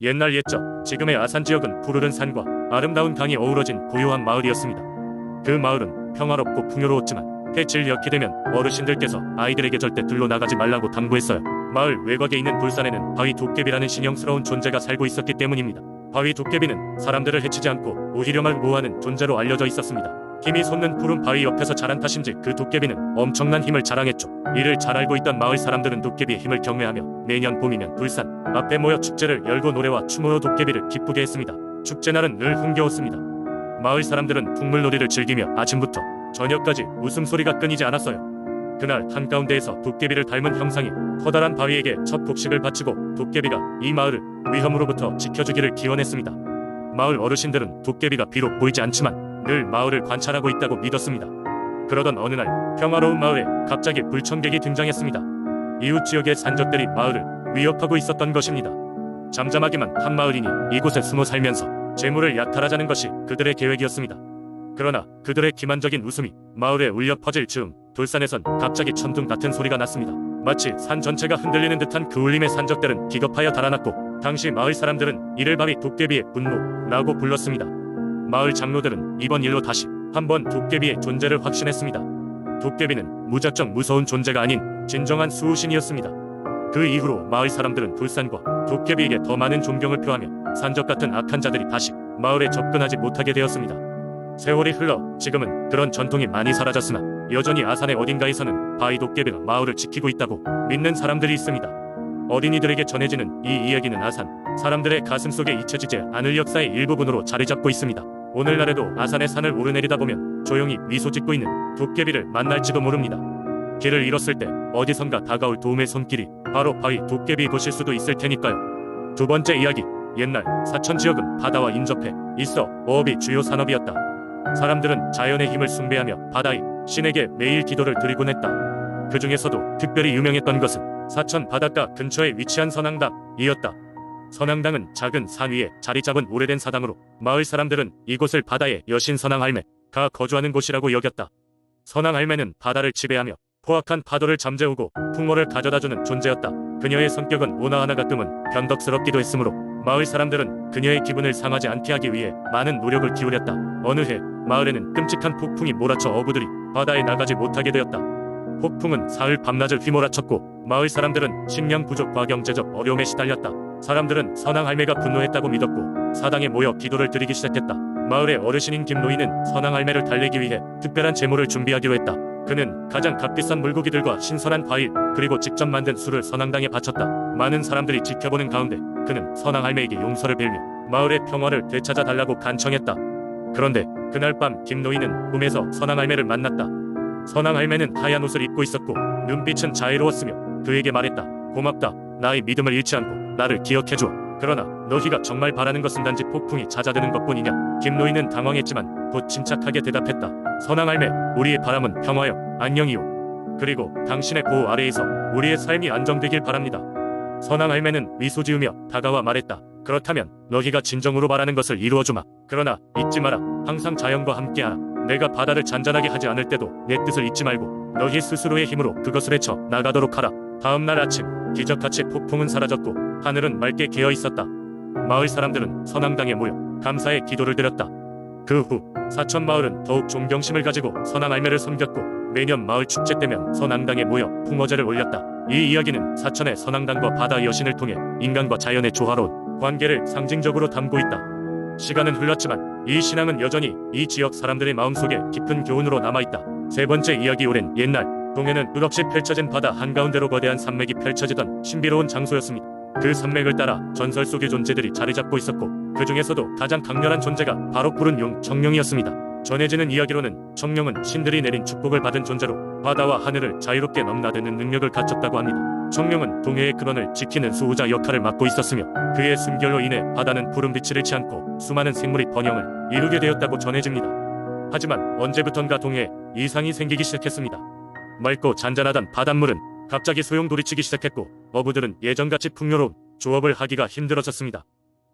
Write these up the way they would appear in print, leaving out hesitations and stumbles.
옛날 옛적 지금의 아산 지역은 푸르른 산과 아름다운 강이 어우러진 고요한 마을이었습니다. 그 마을은 평화롭고 풍요로웠지만 해질녘이 되면 어르신들께서 아이들에게 절대 들로 나가지 말라고 당부했어요. 마을 외곽에 있는 불산에는 바위 도깨비라는 신형스러운 존재가 살고 있었기 때문입니다. 바위 도깨비는 사람들을 해치지 않고 오히려만 보호하는 존재로 알려져 있었습니다. 힘이 솟는 푸른 바위 옆에서 자란 탓인지 그 도깨비는 엄청난 힘을 자랑했죠. 이를 잘 알고 있던 마을 사람들은 도깨비의 힘을 경외하며 매년 봄이면 불산 앞에 모여 축제를 열고 노래와 춤으로 도깨비를 기쁘게 했습니다. 축제날은 늘 흥겨웠습니다. 마을 사람들은 풍물놀이를 즐기며 아침부터 저녁까지 웃음소리가 끊이지 않았어요. 그날 한가운데에서 도깨비를 닮은 형상이 커다란 바위에게 첫 곡식을 바치고 도깨비가 이 마을을 위험으로부터 지켜주기를 기원했습니다. 마을 어르신들은 도깨비가 비록 보이지 않지만 늘 마을을 관찰하고 있다고 믿었습니다. 그러던 어느 날 평화로운 마을에 갑자기 불청객이 등장했습니다. 이웃 지역의 산적들이 마을을 위협하고 있었던 것입니다. 잠잠하기만 한 마을이니 이곳에 숨어 살면서 재물을 약탈하자는 것이 그들의 계획이었습니다. 그러나 그들의 기만적인 웃음이 마을에 울려 퍼질 즈음 돌산에선 갑자기 천둥 같은 소리가 났습니다. 마치 산 전체가 흔들리는 듯한 그 울림에 산적들은 기겁하여 달아났고 당시 마을 사람들은 이를 바위 도깨비의 분노라고 불렀습니다. 마을 장로들은 이번 일로 다시 한번 도깨비의 존재를 확신했습니다. 도깨비는 무작정 무서운 존재가 아닌 진정한 수호신이었습니다. 그 이후로 마을 사람들은 불산과 도깨비에게 더 많은 존경을 표하며 산적 같은 악한 자들이 다시 마을에 접근하지 못하게 되었습니다. 세월이 흘러 지금은 그런 전통이 많이 사라졌으나 여전히 아산의 어딘가에서는 바위 도깨비가 마을을 지키고 있다고 믿는 사람들이 있습니다. 어린이들에게 전해지는 이 이야기는 아산 사람들의 가슴속에 잊혀지지 않을 역사의 일부분으로 자리잡고 있습니다. 오늘날에도 아산의 산을 오르내리다 보면 조용히 미소 짓고 있는 도깨비를 만날지도 모릅니다. 길을 잃었을 때 어디선가 다가올 도움의 손길이 바로 바위 도깨비 보실 수도 있을 테니까요. 두 번째 이야기. 옛날 사천 지역은 바다와 인접해 있어 어업이 주요 산업이었다. 사람들은 자연의 힘을 숭배하며 바다의 신에게 매일 기도를 드리곤 했다. 그 중에서도 특별히 유명했던 것은 사천 바닷가 근처에 위치한 선앙당이었다. 선앙당은 작은 산 위에 자리 잡은 오래된 사당으로 마을 사람들은 이곳을 바다의 여신 선앙할매가 거주하는 곳이라고 여겼다. 선앙할매는 바다를 지배하며 포악한 파도를 잠재우고 풍어를 가져다주는 존재였다. 그녀의 성격은 온화하나 가끔은 변덕스럽기도 했으므로 마을 사람들은 그녀의 기분을 상하지 않게 하기 위해 많은 노력을 기울였다. 어느 해 마을에는 끔찍한 폭풍이 몰아쳐 어부들이 바다에 나가지 못하게 되었다. 폭풍은 사흘 밤낮을 휘몰아쳤고 마을 사람들은 식량 부족과 경제적 어려움에 시달렸다. 사람들은 선앙할매가 분노했다고 믿었고 사당에 모여 기도를 드리기 시작했다. 마을의 어르신인 김노인은 선앙할매를 달래기 위해 특별한 제물을 준비하기로 했다. 그는 가장 값비싼 물고기들과 신선한 과일 그리고 직접 만든 술을 선앙당에 바쳤다. 많은 사람들이 지켜보는 가운데 그는 선앙할매에게 용서를 빌며 마을의 평화를 되찾아 달라고 간청했다. 그런데 그날 밤 김노인은 꿈에서 선앙할매를 만났다. 선앙할매는 하얀 옷을 입고 있었고 눈빛은 자애로웠으며 그에게 말했다. 고맙다. 나의 믿음을 잃지 않고 나를 기억해줘. 그러나 너희가 정말 바라는 것은 단지 폭풍이 잦아드는 것뿐이냐? 김노인은 당황했지만 곧 침착하게 대답했다. 선앙할매, 우리의 바람은 평화요, 안녕이요. 그리고 당신의 보호 아래에서 우리의 삶이 안정되길 바랍니다. 선앙할매는 미소 지으며 다가와 말했다. 그렇다면 너희가 진정으로 바라는 것을 이루어주마. 그러나 잊지 마라. 항상 자연과 함께하라. 내가 바다를 잔잔하게 하지 않을 때도 내 뜻을 잊지 말고 너희 스스로의 힘으로 그것을 헤쳐 나가도록 하라. 다음 날 아침 기적같이 폭풍은 사라졌고 하늘은 맑게 개어 있었다. 마을 사람들은 선앙당에 모여 감사의 기도를 드렸다. 그 후 사천 마을은 더욱 존경심을 가지고 선앙할매를 섬겼고 매년 마을 축제 때면 선앙당에 모여 풍어제를 올렸다. 이 이야기는 사천의 선앙당과 바다 여신을 통해 인간과 자연의 조화로운 관계를 상징적으로 담고 있다. 시간은 흘렀지만 이 신앙은 여전히 이 지역 사람들의 마음속에 깊은 교훈으로 남아있다. 세 번째 이야기. 오랜 옛날 동해는 끝없이 펼쳐진 바다 한가운데로 거대한 산맥이 펼쳐지던 신비로운 장소였습니다. 그 산맥을 따라 전설 속의 존재들이 자리잡고 있었고 그 중에서도 가장 강렬한 존재가 바로 푸른 용 청룡이었습니다. 전해지는 이야기로는 청룡은 신들이 내린 축복을 받은 존재로 바다와 하늘을 자유롭게 넘나드는 능력을 갖췄다고 합니다. 청룡은 동해의 근원을 지키는 수호자 역할을 맡고 있었으며 그의 숨결로 인해 바다는 푸른 빛을 잃지 않고 수많은 생물이 번영을 이루게 되었다고 전해집니다. 하지만 언제부턴가 동해에 이상이 생기기 시작했습니다. 맑고 잔잔하던 바닷물은 갑자기 소용돌이치기 시작했고 어부들은 예전같이 풍요로운 조업을 하기가 힘들어졌습니다.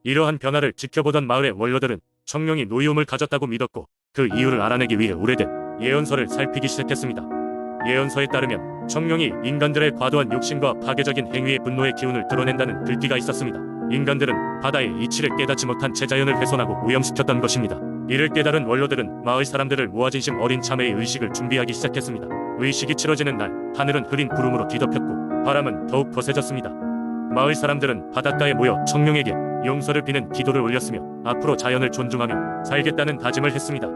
이러한 변화를 지켜보던 마을의 원로들은 청룡이 노이움을 가졌다고 믿었고 그 이유를 알아내기 위해 오래된 예언서를 살피기 시작했습니다. 예언서에 따르면 청룡이 인간들의 과도한 욕심과 파괴적인 행위의 분노의 기운을 드러낸다는 글귀가 있었습니다. 인간들은 바다의 이치를 깨닫지 못한 제자연을 훼손하고 오염시켰던 것입니다. 이를 깨달은 원로들은 마을 사람들을 무아진심 어린 참회의 의식을 준비하기 시작했습니다. 의식이 치러지는 날 하늘은 흐린 구름으로 뒤덮였고 바람은 더욱 거세졌습니다. 마을 사람들은 바닷가에 모여 청룡에게 용서를 비는 기도를 올렸으며 앞으로 자연을 존중하며 살겠다는 다짐을 했습니다.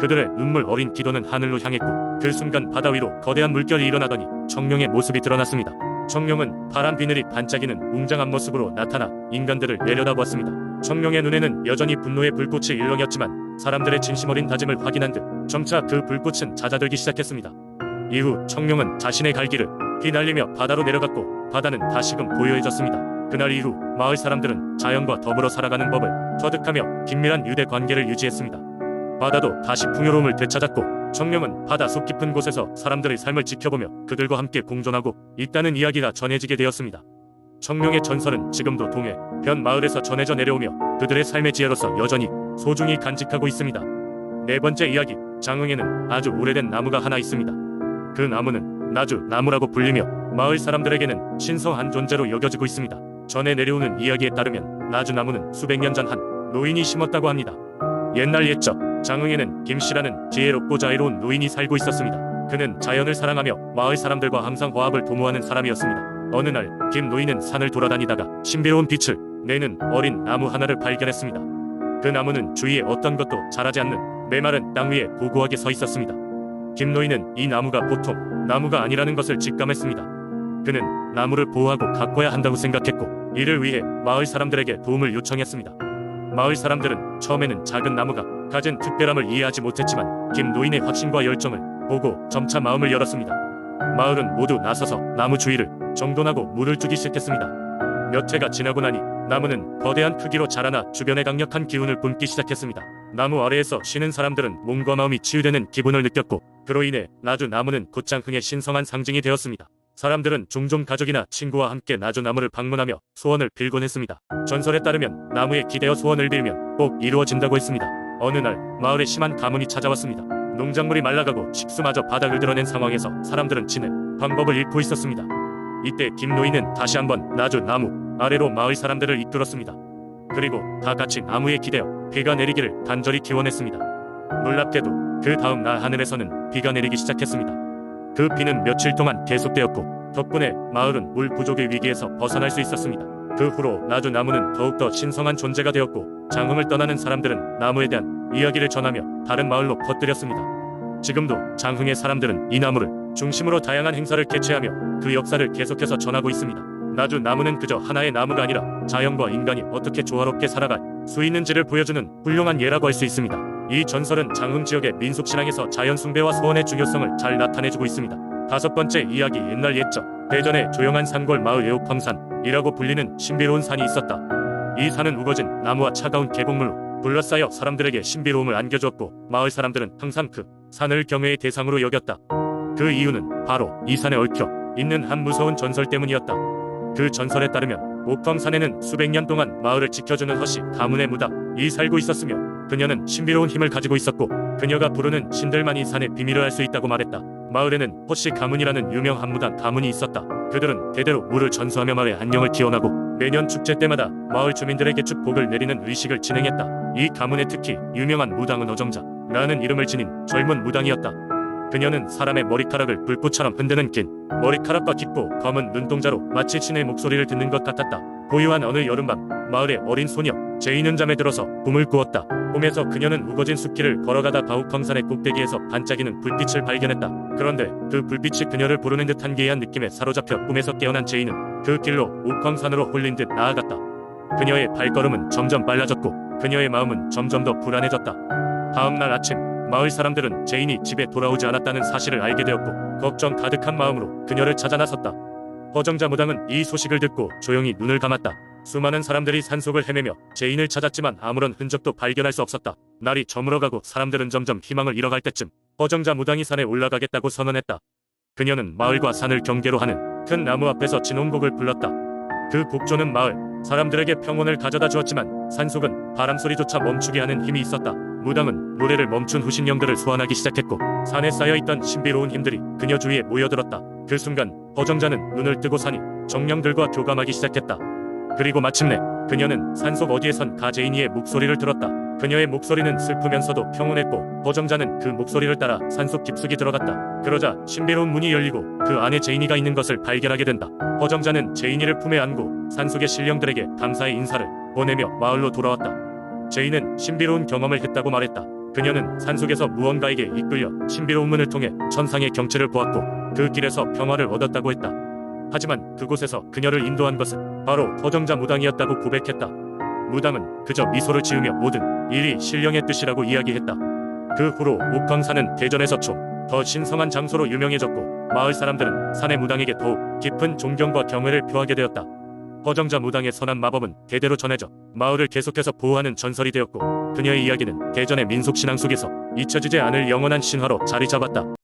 그들의 눈물 어린 기도는 하늘로 향했고 그 순간 바다 위로 거대한 물결이 일어나더니 청룡의 모습이 드러났습니다. 청룡은 파란 비늘이 반짝이는 웅장한 모습으로 나타나 인간들을 내려다보았습니다. 청룡의 눈에는 여전히 분노의 불꽃이 일렁였지만 사람들의 진심 어린 다짐을 확인한 듯 점차 그 불꽃은 잦아들기 시작했습니다. 이후 청룡은 자신의 갈 길을 휘날리며 바다로 내려갔고 바다는 다시금 고요해졌습니다. 그날 이후 마을 사람들은 자연과 더불어 살아가는 법을 터득하며 긴밀한 유대 관계를 유지했습니다. 바다도 다시 풍요로움을 되찾았고 청룡은 바다 속 깊은 곳에서 사람들의 삶을 지켜보며 그들과 함께 공존하고 있다는 이야기가 전해지게 되었습니다. 청룡의 전설은 지금도 동해 변 마을에서 전해져 내려오며 그들의 삶의 지혜로서 여전히 소중히 간직하고 있습니다. 네 번째 이야기, 장흥에는 아주 오래된 나무가 하나 있습니다. 그 나무는 나주나무라고 불리며 마을 사람들에게는 신성한 존재로 여겨지고 있습니다. 전해 내려오는 이야기에 따르면 나주나무는 수백 년 전 한 노인이 심었다고 합니다. 옛날 옛적 장흥에는 김씨라는 지혜롭고 자애로운 노인이 살고 있었습니다. 그는 자연을 사랑하며 마을 사람들과 항상 화합을 도모하는 사람이었습니다. 어느 날 김 노인은 산을 돌아다니다가 신비로운 빛을 내는 어린 나무 하나를 발견했습니다. 그 나무는 주위에 어떤 것도 자라지 않는 메마른 땅 위에 고고하게 서 있었습니다. 김 노인은 이 나무가 보통 나무가 아니라는 것을 직감했습니다. 그는 나무를 보호하고 가꿔야 한다고 생각했고 이를 위해 마을 사람들에게 도움을 요청했습니다. 마을 사람들은 처음에는 작은 나무가 가진 특별함을 이해하지 못했지만 김 노인의 확신과 열정을 보고 점차 마음을 열었습니다. 마을은 모두 나서서 나무 주위를 정돈하고 물을 주기 시작했습니다. 몇 해가 지나고 나니 나무는 거대한 크기로 자라나 주변에 강력한 기운을 뿜기 시작했습니다. 나무 아래에서 쉬는 사람들은 몸과 마음이 치유되는 기분을 느꼈고 그로 인해 나주나무는 곧장흥의 신성한 상징이 되었습니다. 사람들은 종종 가족이나 친구와 함께 나주나무를 방문하며 소원을 빌곤 했습니다. 전설에 따르면 나무에 기대어 소원을 빌면 꼭 이루어진다고 했습니다. 어느 날 마을에 심한 가뭄이 찾아왔습니다. 농작물이 말라가고 식수마저 바닥을 드러낸 상황에서 사람들은 지낼 방법을 잃고 있었습니다. 이때 김 노인은 다시 한번 나주나무 아래로 마을 사람들을 이끌었습니다. 그리고 다 같이 나무에 기대어 비가 내리기를 간절히 기원했습니다. 놀랍게도 그 다음 날 하늘에서는 비가 내리기 시작했습니다. 그 비는 며칠 동안 계속되었고 덕분에 마을은 물 부족의 위기에서 벗어날 수 있었습니다. 그 후로 나주나무는 더욱더 신성한 존재가 되었고 장흥을 떠나는 사람들은 나무에 대한 이야기를 전하며 다른 마을로 퍼뜨렸습니다. 지금도 장흥의 사람들은 이 나무를 중심으로 다양한 행사를 개최하며 그 역사를 계속해서 전하고 있습니다. 나주나무는 그저 하나의 나무가 아니라 자연과 인간이 어떻게 조화롭게 살아갈 수 있는지를 보여주는 훌륭한 예라고 할 수 있습니다. 이 전설은 장흥 지역의 민속신앙에서 자연 숭배와 소원의 중요성을 잘 나타내주고 있습니다. 다섯 번째 이야기, 옛날 옛적 대전에 조용한 산골 마을 애옥황산이라고 불리는 신비로운 산이 있었다. 이 산은 우거진 나무와 차가운 계곡물로 둘러싸여 사람들에게 신비로움을 안겨주었고 마을 사람들은 항상 그 산을 경외의 대상으로 여겼다. 그 이유는 바로 이 산에 얽혀 있는 한 무서운 전설 때문이었다. 그 전설에 따르면 옥황산에는 수백 년 동안 마을을 지켜주는 허씨 가문의 무당이 살고 있었으며 그녀는 신비로운 힘을 가지고 있었고 그녀가 부르는 신들만이 산의 비밀을 알 수 있다고 말했다. 마을에는 허씨 가문이라는 유명한 무당 가문이 있었다. 그들은 대대로 물을 전수하며 마을의 안녕을 기원하고 매년 축제 때마다 마을 주민들에게 축복을 내리는 의식을 진행했다. 이 가문의 특히 유명한 무당은 어정자라는 이름을 지닌 젊은 무당이었다. 그녀는 사람의 머리카락을 불꽃처럼 흔드는 긴 머리카락과 깊고 검은 눈동자로 마치 신의 목소리를 듣는 것 같았다. 고요한 어느 여름밤 마을의 어린 소녀 제이는 잠에 들어서 꿈을 꾸었다. 꿈에서 그녀는 우거진 숲길을 걸어가다 가옥황산의 꼭대기에서 반짝이는 불빛을 발견했다. 그런데 그 불빛이 그녀를 부르는 듯한 기이한 느낌에 사로잡혀 꿈에서 깨어난 제이는 그 길로 옥황산으로 홀린 듯 나아갔다. 그녀의 발걸음은 점점 빨라졌고 그녀의 마음은 점점 더 불안해졌다. 다음 날 아침 마을 사람들은 제인이 집에 돌아오지 않았다는 사실을 알게 되었고 걱정 가득한 마음으로 그녀를 찾아 나섰다. 허정자 무당은 이 소식을 듣고 조용히 눈을 감았다. 수많은 사람들이 산속을 헤매며 제인을 찾았지만 아무런 흔적도 발견할 수 없었다. 날이 저물어가고 사람들은 점점 희망을 잃어갈 때쯤 허정자 무당이 산에 올라가겠다고 선언했다. 그녀는 마을과 산을 경계로 하는 큰 나무 앞에서 진홍곡을 불렀다. 그 곡조는 마을 사람들에게 평온을 가져다 주었지만 산속은 바람소리조차 멈추게 하는 힘이 있었다. 무당은 노래를 멈춘 후 신령들을 소환하기 시작했고 산에 쌓여있던 신비로운 힘들이 그녀 주위에 모여들었다. 그 순간 허정자는 눈을 뜨고 산이 정령들과 교감하기 시작했다. 그리고 마침내 그녀는 산속 어디에선 가제인이의 목소리를 들었다. 그녀의 목소리는 슬프면서도 평온했고 보정자는 그 목소리를 따라 산속 깊숙이 들어갔다. 그러자 신비로운 문이 열리고 그 안에 제이니가 있는 것을 발견하게 된다. 보정자는 제이니를 품에 안고 산속의 신령들에게 감사의 인사를 보내며 마을로 돌아왔다. 제이는 신비로운 경험을 했다고 말했다. 그녀는 산속에서 무언가에게 이끌려 신비로운 문을 통해 천상의 경치를 보았고 그 길에서 평화를 얻었다고 했다. 하지만 그곳에서 그녀를 인도한 것은 바로 보정자 무당이었다고 고백했다. 무당은 그저 미소를 지으며 모든 일이 신령의 뜻이라고 이야기했다. 그 후로 옥황산은 대전에서 좀 더 신성한 장소로 유명해졌고 마을 사람들은 산의 무당에게 더욱 깊은 존경과 경외를 표하게 되었다. 보정자 무당의 선한 마법은 대대로 전해져 마을을 계속해서 보호하는 전설이 되었고 그녀의 이야기는 대전의 민속신앙 속에서 잊혀지지 않을 영원한 신화로 자리 잡았다.